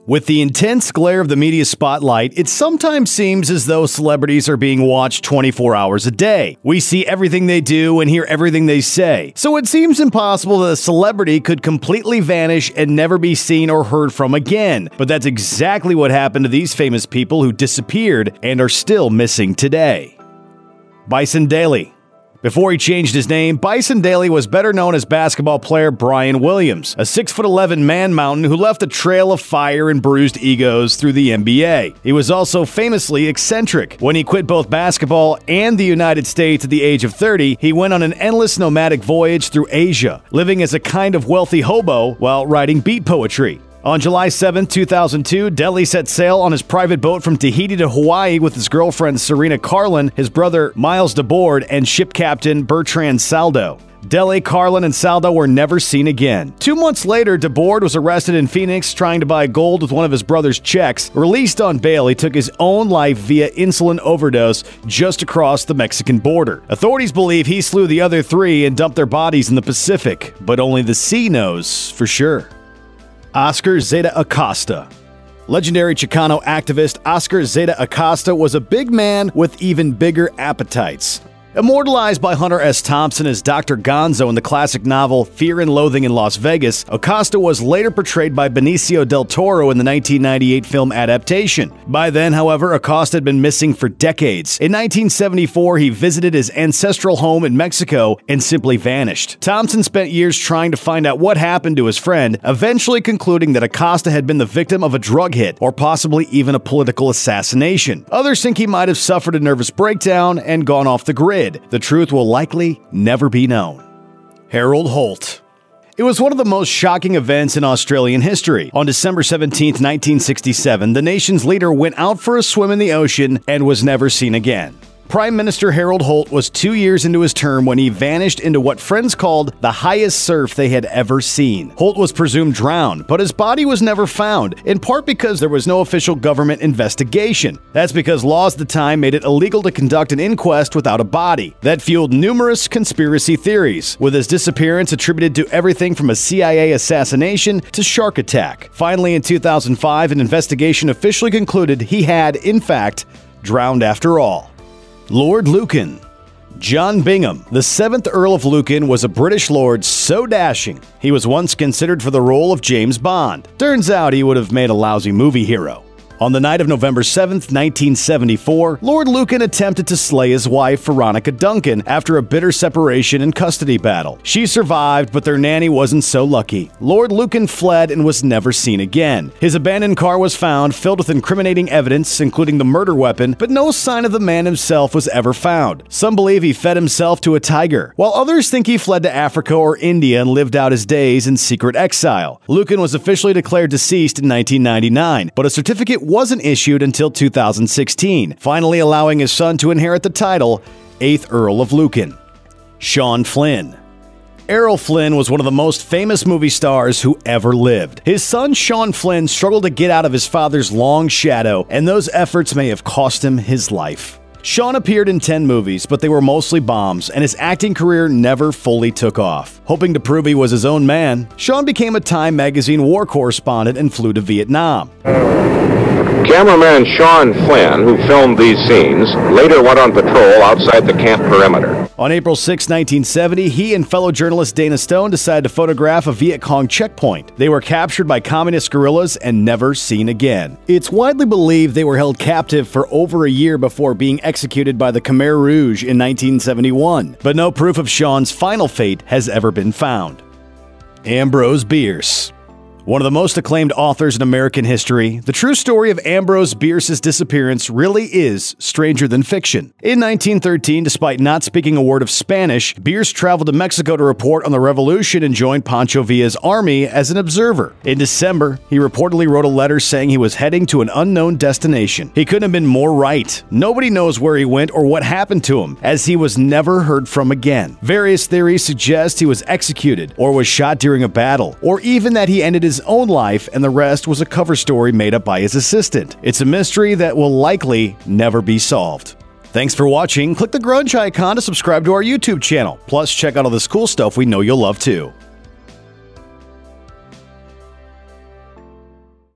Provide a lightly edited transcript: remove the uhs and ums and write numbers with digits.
With the intense glare of the media spotlight, it sometimes seems as though celebrities are being watched 24 hours a day. We see everything they do and hear everything they say. So it seems impossible that a celebrity could completely vanish and never be seen or heard from again. But that's exactly what happened to these famous people who disappeared and are still missing today. Bison Dele. Before he changed his name, Bison Dele was better known as basketball player Brian Williams, a 6'11" man mountain who left a trail of fire and bruised egos through the NBA. He was also famously eccentric. When he quit both basketball and the United States at the age of 30, he went on an endless nomadic voyage through Asia, living as a kind of wealthy hobo while writing beat poetry. On July 7, 2002, Dele set sail on his private boat from Tahiti to Hawaii with his girlfriend Serena Carlin, his brother Miles DeBoard, and ship captain Bertrand Saldo. Dele, Carlin, and Saldo were never seen again. 2 months later, DeBoard was arrested in Phoenix trying to buy gold with one of his brother's checks. Released on bail, he took his own life via insulin overdose just across the Mexican border. Authorities believe he slew the other three and dumped their bodies in the Pacific, but only the sea knows for sure. Oscar Zeta Acosta. Legendary Chicano activist Oscar Zeta Acosta was a big man with even bigger appetites. Immortalized by Hunter S. Thompson as Dr. Gonzo in the classic novel Fear and Loathing in Las Vegas, Acosta was later portrayed by Benicio del Toro in the 1998 film adaptation. By then, however, Acosta had been missing for decades. In 1974, he visited his ancestral home in Mexico and simply vanished. Thompson spent years trying to find out what happened to his friend, eventually concluding that Acosta had been the victim of a drug hit or possibly even a political assassination. Others think he might have suffered a nervous breakdown and gone off the grid. The truth will likely never be known. Harold Holt. It was one of the most shocking events in Australian history. On December 17, 1967, the nation's leader went out for a swim in the ocean and was never seen again. Prime Minister Harold Holt was 2 years into his term when he vanished into what friends called the highest surf they had ever seen. Holt was presumed drowned, but his body was never found, in part because there was no official government investigation. That's because laws at the time made it illegal to conduct an inquest without a body. That fueled numerous conspiracy theories, with his disappearance attributed to everything from a CIA assassination to shark attack. Finally, in 2005, an investigation officially concluded he had, in fact, drowned after all. Lord Lucan. John Bingham, the 7th Earl of Lucan, was a British lord so dashing, he was once considered for the role of James Bond. Turns out he would have made a lousy movie hero. On the night of November 7, 1974, Lord Lucan attempted to slay his wife, Veronica Duncan, after a bitter separation and custody battle. She survived, but their nanny wasn't so lucky. Lord Lucan fled and was never seen again. His abandoned car was found, filled with incriminating evidence, including the murder weapon, but no sign of the man himself was ever found. Some believe he fed himself to a tiger, while others think he fled to Africa or India and lived out his days in secret exile. Lucan was officially declared deceased in 1999, but a certificate wasn't issued until 2016, finally allowing his son to inherit the title, 8th Earl of Lucan. Sean Flynn. Errol Flynn was one of the most famous movie stars who ever lived. His son Sean Flynn struggled to get out of his father's long shadow, and those efforts may have cost him his life. Sean appeared in 10 movies, but they were mostly bombs, and his acting career never fully took off. Hoping to prove he was his own man, Sean became a Time magazine war correspondent and flew to Vietnam. Cameraman Sean Flynn, who filmed these scenes, later went on patrol outside the camp perimeter. On April 6, 1970, he and fellow journalist Dana Stone decided to photograph a Viet Cong checkpoint. They were captured by communist guerrillas and never seen again. It's widely believed they were held captive for over a year before being executed by the Khmer Rouge in 1971, but no proof of Sean's final fate has ever been found. Ambrose Bierce. One of the most acclaimed authors in American history, the true story of Ambrose Bierce's disappearance really is stranger than fiction. In 1913, despite not speaking a word of Spanish, Bierce traveled to Mexico to report on the revolution and joined Pancho Villa's army as an observer. In December, he reportedly wrote a letter saying he was heading to an unknown destination. He couldn't have been more right. Nobody knows where he went or what happened to him, as he was never heard from again. Various theories suggest he was executed, or was shot during a battle, or even that he ended his own life and the rest was a cover story made up by his assistant. It's a mystery that will likely never be solved. Thanks for watching. Click the grunge icon to subscribe to our YouTube channel. Plus, check out all this cool stuff we know you'll love too.